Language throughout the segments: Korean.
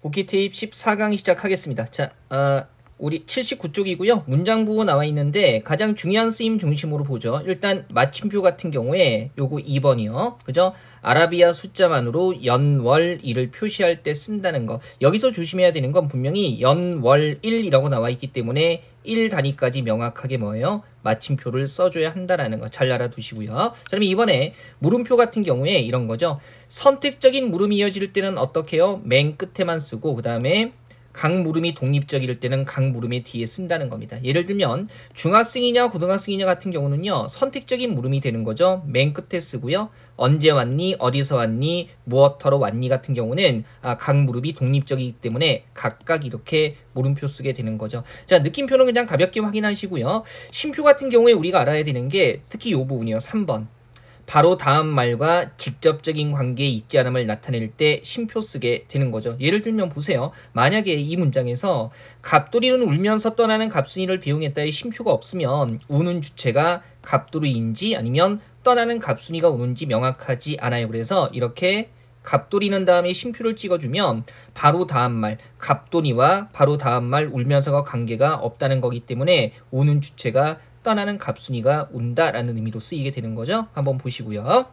복귀 테이프 14강 시작하겠습니다. 자, 우리 79쪽이고요. 문장부호 나와 있는데 가장 중요한 쓰임 중심으로 보죠. 일단 마침표 같은 경우에 요거 2번이요. 그죠? 아라비아 숫자만으로 연월 일을 표시할 때 쓴다는 거. 여기서 조심해야 되는 건 분명히 연월 일이라고 나와 있기 때문에 1 단위까지 명확하게 뭐예요? 마침표를 써줘야 한다라는 거 잘 알아두시고요. 자, 그럼 이번에 물음표 같은 경우에 이런 거죠. 선택적인 물음이 이어질 때는 어떻게 해요? 맨 끝에만 쓰고 그 다음에 각 물음이 독립적일 때는 각 물음의 뒤에 쓴다는 겁니다. 예를 들면 중학생이냐 고등학생이냐 같은 경우는요. 선택적인 물음이 되는 거죠. 맨 끝에 쓰고요. 언제 왔니? 어디서 왔니? 무엇하러 왔니? 같은 경우는 각 물음이 독립적이기 때문에 각각 이렇게 물음표 쓰게 되는 거죠. 자, 느낌표는 그냥 가볍게 확인하시고요. 쉼표 같은 경우에 우리가 알아야 되는 게 특히 이 부분이요. 3번. 바로 다음 말과 직접적인 관계에 있지 않음을 나타낼 때 쉼표 쓰게 되는 거죠. 예를 들면 보세요. 만약에 이 문장에서 갑돌이는 울면서 떠나는 갑순이를 배웅했다의 쉼표가 없으면 우는 주체가 갑돌이인지 아니면 떠나는 갑순이가 우는지 명확하지 않아요. 그래서 이렇게 갑돌이는 다음에 쉼표를 찍어주면 바로 다음 말 갑돌이와 바로 다음 말 울면서가 관계가 없다는 거기 때문에 우는 주체가 떠나는 갑순이가 운다라는 의미로 쓰이게 되는 거죠. 한번 보시고요.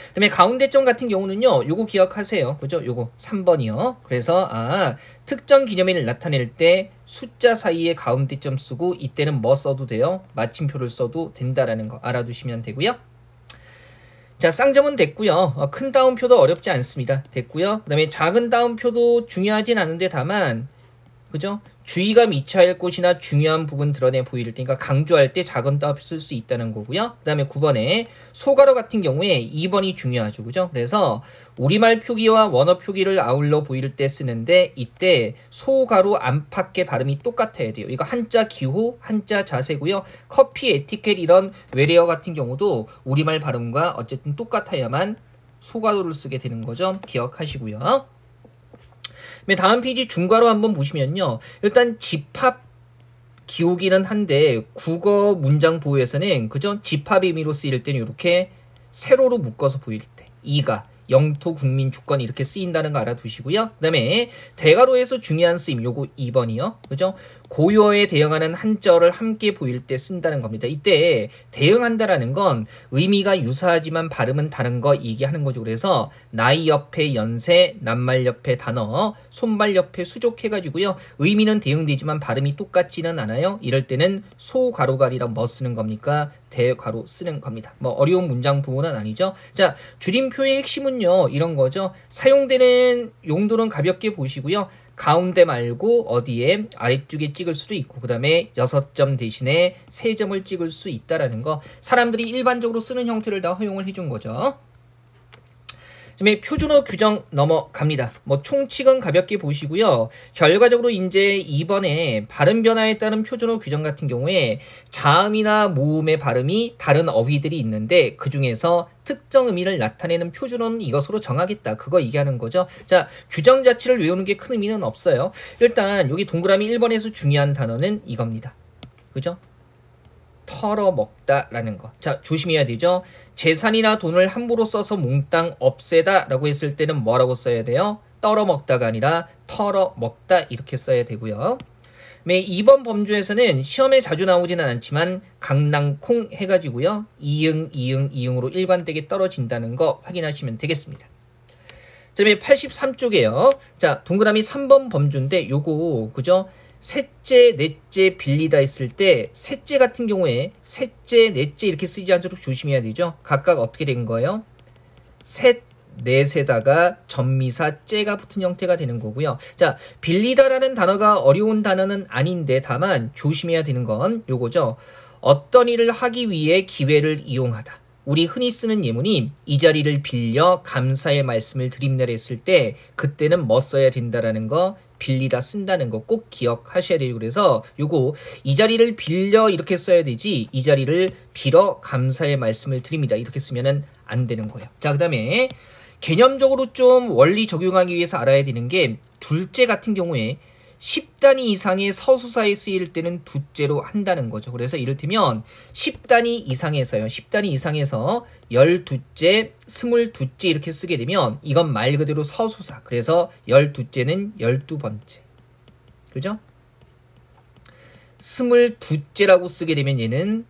그다음에 가운데점 같은 경우는요. 요거 기억하세요. 그죠? 요거 3번이요. 그래서 특정 기념일을 나타낼 때 숫자 사이에 가운데점 쓰고 이때는 뭐 써도 돼요? 마침표를 써도 된다라는 거 알아두시면 되고요. 자, 쌍점은 됐고요. 큰 따옴표도 어렵지 않습니다. 됐고요. 그다음에 작은 따옴표도 중요하진 않은데 다만 그죠? 주의가 미쳐야 할 곳이나 중요한 부분 드러내 보일 때, 그러니까 강조할 때 작은 따옴표 쓸 수 있다는 거고요. 그 다음에 9번에 소가로 같은 경우에 2번이 중요하죠. 그죠? 그래서 우리말 표기와 원어 표기를 아울러 보일 때 쓰는데 이때 소가로 안팎의 발음이 똑같아야 돼요. 이거 한자 기호, 한자 자세고요. 커피, 에티켓 이런 외래어 같은 경우도 우리말 발음과 어쨌든 똑같아야만 소가로를 쓰게 되는 거죠. 기억하시고요. 다음 페이지 중괄호 한번 보시면요. 일단 집합 기호기는 한데 국어 문장 보호에서는 그죠? 집합 의미로 쓰일 때는 이렇게 세로로 묶어서 보일 때 이가 영토 국민 주권 이렇게 쓰인다는 거 알아두시고요. 그 다음에 대괄호에서 중요한 쓰임 요거 2번이요. 그죠? 고요에 대응하는 한자어를 함께 보일 때 쓴다는 겁니다. 이때 대응한다라는 건 의미가 유사하지만 발음은 다른 거 얘기하는 거죠. 그래서 나이 옆에 연세, 낱말 옆에 단어, 손발 옆에 수족 해가지고요. 의미는 대응되지만 발음이 똑같지는 않아요. 이럴 때는 소괄호가리랑 뭐 쓰는 겁니까? 대괄호 쓰는 겁니다. 뭐 어려운 문장 부분은 아니죠. 자, 줄임표의 핵심은요. 이런 거죠. 사용되는 용도는 가볍게 보시고요. 가운데 말고 어디에 아래쪽에 찍을 수도 있고 그 다음에 6점 대신에 3점을 찍을 수 있다라는 거 사람들이 일반적으로 쓰는 형태를 다 허용을 해준 거죠. 그다음에 표준어 규정 넘어갑니다. 뭐 총칙은 가볍게 보시고요. 결과적으로 이제 이번에 발음 변화에 따른 표준어 규정 같은 경우에 자음이나 모음의 발음이 다른 어휘들이 있는데 그 중에서 특정 의미를 나타내는 표준어는 이것으로 정하겠다. 그거 얘기하는 거죠. 자, 규정 자체를 외우는 게 큰 의미는 없어요. 일단 여기 동그라미 1번에서 중요한 단어는 이겁니다. 그죠? 털어먹다 라는 거. 자, 조심해야 되죠. 재산이나 돈을 함부로 써서 몽땅 없애다 라고 했을 때는 뭐라고 써야 돼요? 떨어먹다가 아니라 털어먹다 이렇게 써야 되고요. 2번 범주에서는 시험에 자주 나오지는 않지만 강낭콩 해가지고요. 이응으로 일관되게 떨어진다는 거 확인하시면 되겠습니다. 그 다음에 83쪽에요. 자, 동그라미 3번 범주인데 요거 그죠? 셋째, 넷째 빌리다 했을 때 셋째 같은 경우에 셋째, 넷째 이렇게 쓰지 않도록 조심해야 되죠. 각각 어떻게 된 거예요? 셋, 넷에다가 전미사 째가 붙은 형태가 되는 거고요. 자, 빌리다라는 단어가 어려운 단어는 아닌데 다만 조심해야 되는 건 요거죠. 어떤 일을 하기 위해 기회를 이용하다. 우리 흔히 쓰는 예문이 이 자리를 빌려 감사의 말씀을 드립니다 했을 때 그때는 뭐 써야 된다라는 거 빌리다 쓴다는 거 꼭 기억하셔야 돼요. 그래서 요거 이 자리를 빌려 이렇게 써야 되지 이 자리를 빌어 감사의 말씀을 드립니다 이렇게 쓰면은 안 되는 거예요. 자, 그 다음에 개념적으로 좀 원리 적용하기 위해서 알아야 되는 게 둘째 같은 경우에 10단위 이상의 서수사에 쓰일 때는 두째로 한다는 거죠. 그래서 이를테면 10단위 이상에서요. 10단위 이상에서 12째, 22째 이렇게 쓰게 되면 이건 말 그대로 서수사. 그래서 12째는 12번째. 그죠? 22째라고 쓰게 되면 얘는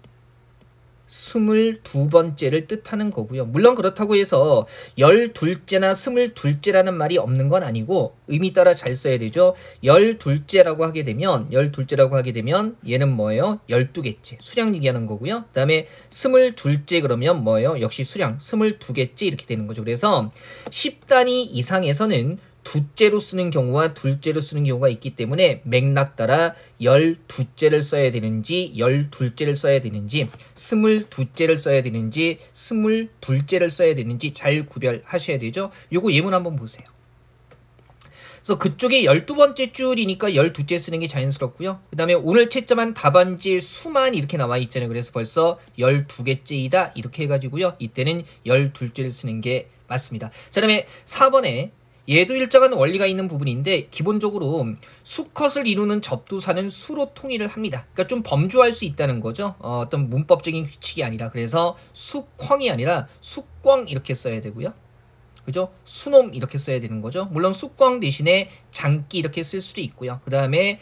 22번째를 뜻하는 거고요. 물론 그렇다고 해서 12째나 22째라는 말이 없는 건 아니고 의미 따라 잘 써야 되죠. 12째라고 하게 되면 얘는 뭐예요? 12개째. 수량 얘기하는 거고요. 그 다음에 22째 그러면 뭐예요? 역시 수량 22개째 이렇게 되는 거죠. 그래서 10단위 이상에서는 두째로 쓰는 경우와 둘째로 쓰는 경우가 있기 때문에 맥락 따라 12째를 써야 되는지 12째를 써야 되는지 22째를 써야 되는지 22째를 써야 되는지 잘 구별하셔야 되죠. 요거 예문 한번 보세요. 그래서 그쪽에 12번째 줄이니까 12째 쓰는 게 자연스럽고요. 그 다음에 오늘 채점한 답안지의 수만 이렇게 나와 있잖아요. 그래서 벌써 12개째이다 이렇게 해가지고요. 이때는 12째를 쓰는 게 맞습니다. 자, 그 다음에 4번에 얘도 일정한 원리가 있는 부분인데 기본적으로 수컷을 이루는 접두사는 수로 통일을 합니다. 그러니까 좀 범주할 수 있다는 거죠. 어떤 문법적인 규칙이 아니라. 그래서 수쾅이 아니라 수꽝 이렇게 써야 되고요. 그죠? 수놈 이렇게 써야 되는 거죠. 물론 수꽝 대신에 장기 이렇게 쓸 수도 있고요. 그 다음에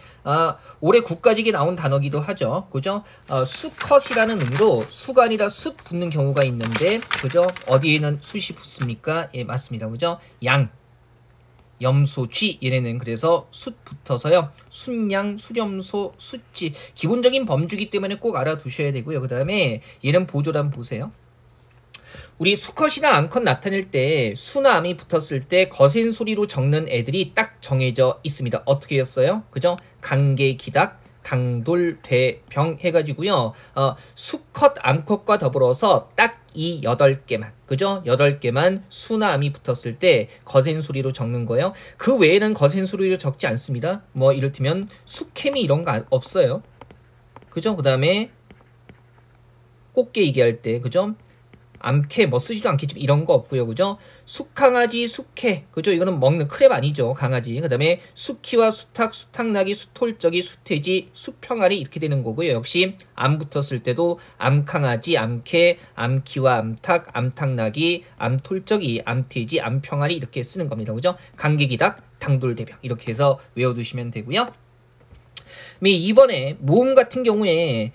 올해 국가직에 나온 단어기도 하죠. 그죠? 수컷이라는 의미로 수가 아니라 숫 붙는 경우가 있는데 그죠? 어디에는 숫이 붙습니까? 예, 맞습니다. 그죠? 양 염소, 쥐 얘네는 그래서 숫 붙어서요. 순양, 수렴소, 숫지 기본적인 범주기 때문에 꼭 알아두셔야 되고요. 그 다음에 얘는 보조를 한번 보세요. 우리 수컷이나 암컷 나타낼 때 수나 암이 붙었을 때 거센 소리로 적는 애들이 딱 정해져 있습니다. 어떻게 했어요? 그죠? 강계, 기닥, 강돌, 대, 병 해가지고요. 수컷, 암컷과 더불어서 딱 이 8개만, 그죠? 8개만 수나 암이 붙었을 때 거센 소리로 적는 거예요. 그 외에는 거센 소리로 적지 않습니다. 뭐 이를테면 수케미 이런 거 없어요. 그죠? 그 다음에 꽃게 얘기할 때, 그죠? 암캐 뭐 쓰지도 않겠지만 이런 거 없고요. 그죠? 수강아지, 수캐. 그죠? 이거는 먹는 크랩 아니죠. 강아지. 그 다음에 수키와 수탉, 수탉나기, 수톨적이, 수태지, 수평아리 이렇게 되는 거고요. 역시 암 붙었을 때도 암강아지, 암캐, 암키와 암탉, 암탉나기, 암톨적이, 암태지, 암평아리 이렇게 쓰는 겁니다. 그죠? 강계기닥, 당돌대병 이렇게 해서 외워두시면 되고요. 이번에 모음 같은 경우에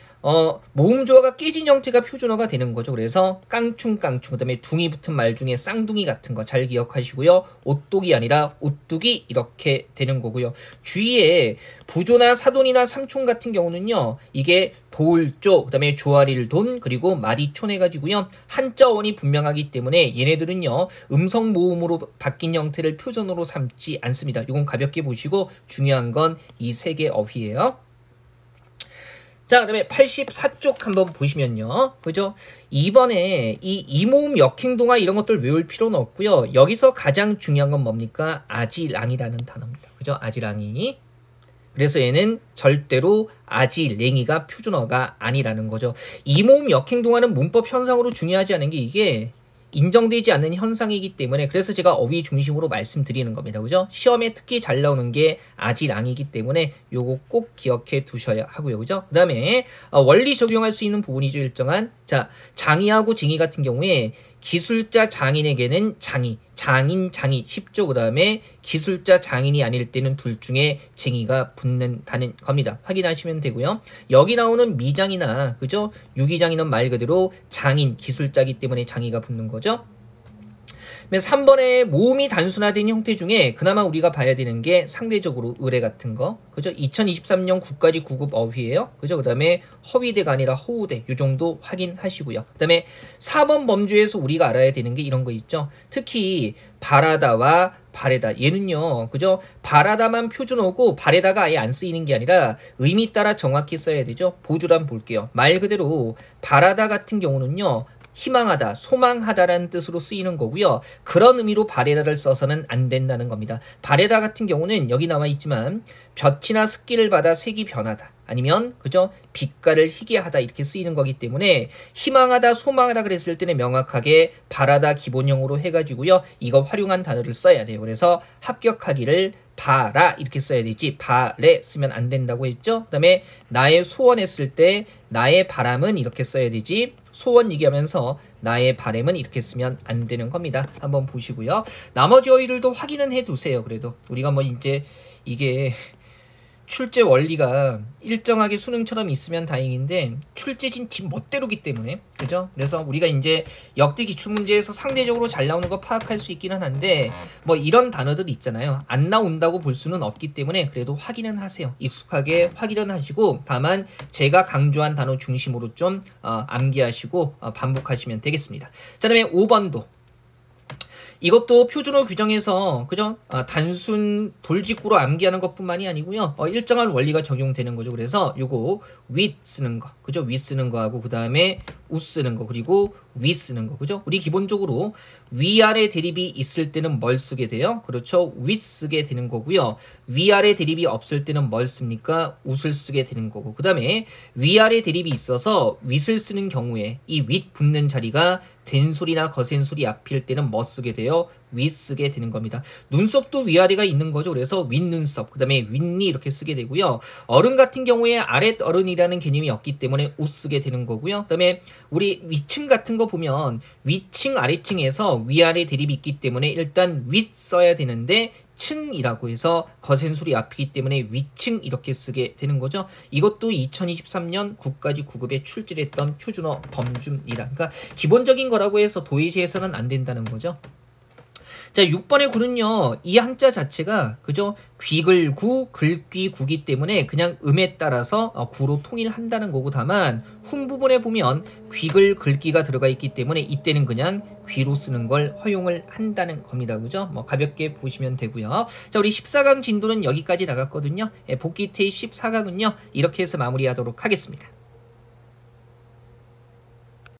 모음 조화가 깨진 형태가 표준어가 되는 거죠. 그래서 깡충깡충 그다음에 둥이 붙은 말 중에 쌍둥이 같은 거 잘 기억하시고요. 오똑이 아니라 오뚝이 이렇게 되는 거고요. 주위에 부조나 사돈이나 삼촌 같은 경우는요. 이게 돌조 그다음에 조아릴 돈 그리고 마리촌 해가지고요. 한자원이 분명하기 때문에 얘네들은요. 음성 모음으로 바뀐 형태를 표준어로 삼지 않습니다. 이건 가볍게 보시고 중요한 건 이 세 개 어휘예요. 자, 그 다음에 84쪽 한번 보시면요. 그죠? 이번에 이 이모음 역행동화 이런 것들 외울 필요는 없고요. 여기서 가장 중요한 건 뭡니까? 아지랑이라는 단어입니다. 그죠? 아지랑이. 그래서 얘는 절대로 아지랭이가 표준어가 아니라는 거죠. 이모음 역행동화는 문법 현상으로 중요하지 않은 게 이게 인정되지 않는 현상이기 때문에 그래서 제가 어휘 중심으로 말씀드리는 겁니다. 그죠? 시험에 특히 잘 나오는 게 아지랑이기 때문에 요거 꼭 기억해 두셔야 하고요. 그죠? 그 다음에 원리 적용할 수 있는 부분이죠. 일정한 자 장이하고 징이 같은 경우에 기술자 장인에게는 장이, 장인, 장이 쉽죠. 그 다음에 기술자 장인이 아닐 때는 둘 중에 쟁이가 붙는다는 겁니다. 확인하시면 되고요. 여기 나오는 미장이나 그죠? 유기장이는 말 그대로 장인, 기술자이기 때문에 장이가 붙는 거죠. 3번에 모음이 단순화된 형태 중에 그나마 우리가 봐야 되는 게 상대적으로 의뢰 같은 거. 그죠? 2023년 국가직 9급 어휘예요. 그죠? 그 다음에 허위대가 아니라 허우대. 요 정도 확인하시고요. 그 다음에 4번 범주에서 우리가 알아야 되는 게 이런 거 있죠. 특히 바라다와 바레다. 얘는요. 그죠? 바라다만 표준어고 바레다가 아예 안 쓰이는 게 아니라 의미 따라 정확히 써야 되죠. 보조를 한번 볼게요. 말 그대로 바라다 같은 경우는요. 희망하다, 소망하다라는 뜻으로 쓰이는 거고요. 그런 의미로 바래다를 써서는 안 된다는 겁니다. 바래다 같은 경우는 여기 나와 있지만 볕이나 습기를 받아 색이 변하다. 아니면 그죠? 빛깔을 희게 하다 이렇게 쓰이는 거기 때문에 희망하다, 소망하다 그랬을 때는 명확하게 바라다 기본형으로 해가지고요. 이거 활용한 단어를 써야 돼요. 그래서 합격하기를 바라 이렇게 써야 되지 바래 쓰면 안 된다고 했죠. 그 다음에 나의 소원했을 때 나의 바람은 이렇게 써야 되지 소원 얘기하면서 나의 바람은 이렇게 쓰면 안 되는 겁니다. 한번 보시고요. 나머지 어휘들도 확인은 해두세요. 그래도 우리가 뭐 이제 이게 출제 원리가 일정하게 수능처럼 있으면 다행인데 출제진 지 멋대로기 때문에 그죠? 그래서 우리가 이제 역대 기출문제에서 상대적으로 잘 나오는 거 파악할 수 있기는 한데 뭐 이런 단어들 있잖아요. 안 나온다고 볼 수는 없기 때문에 그래도 확인은 하세요. 익숙하게 확인은 하시고 다만 제가 강조한 단어 중심으로 좀 암기하시고 반복하시면 되겠습니다. 자, 그다음에 5번도 이것도 표준어 규정에서 그죠? 단순 돌직구로 암기하는 것뿐만이 아니고요. 일정한 원리가 적용되는 거죠. 그래서 요거 with 쓰는 거, 그죠? with 쓰는 거하고 그 다음에 u 쓰는 거 그리고 we 쓰는 거, 그죠? 우리 기본적으로 위아래 대립이 있을 때는 뭘 쓰게 돼요? 그렇죠? with 쓰게 되는 거고요. 위아래 대립이 없을 때는 뭘 씁니까? with을 쓰게 되는 거고 그 다음에 위아래 대립이 있어서 with을 쓰는 경우에 이 with 붙는 자리가 된소리나 거센소리 앞일 때는 뭐 쓰게 돼요? 위 쓰게 되는 겁니다. 눈썹도 위아래가 있는 거죠. 그래서 윗눈썹, 그 다음에 윗니 이렇게 쓰게 되고요. 어른 같은 경우에 아랫어른이라는 개념이 없기 때문에 우 쓰게 되는 거고요. 그 다음에 우리 위층 같은 거 보면 위층, 아래층에서 위아래 대립이 있기 때문에 일단 윗 써야 되는데 층이라고 해서 거센 소리 앞이기 때문에 위층 이렇게 쓰게 되는 거죠. 이것도 2023년 국가직 9급에 출제했던 표준어 범주입니다. 그러니까 기본적인 거라고 해서 도의시에서는 안 된다는 거죠. 자, 6번의 구는요, 이 한자 자체가, 그죠? 귀글구, 글귀구기 때문에 그냥 음에 따라서 구로 통일한다는 거고, 다만, 훈 부분에 보면 귀글, 글귀가 들어가 있기 때문에 이때는 그냥 귀로 쓰는 걸 허용을 한다는 겁니다. 그죠? 뭐, 가볍게 보시면 되고요. 자, 우리 14강 진도는 여기까지 나갔거든요. 복귀 테이 14강은요, 이렇게 해서 마무리하도록 하겠습니다.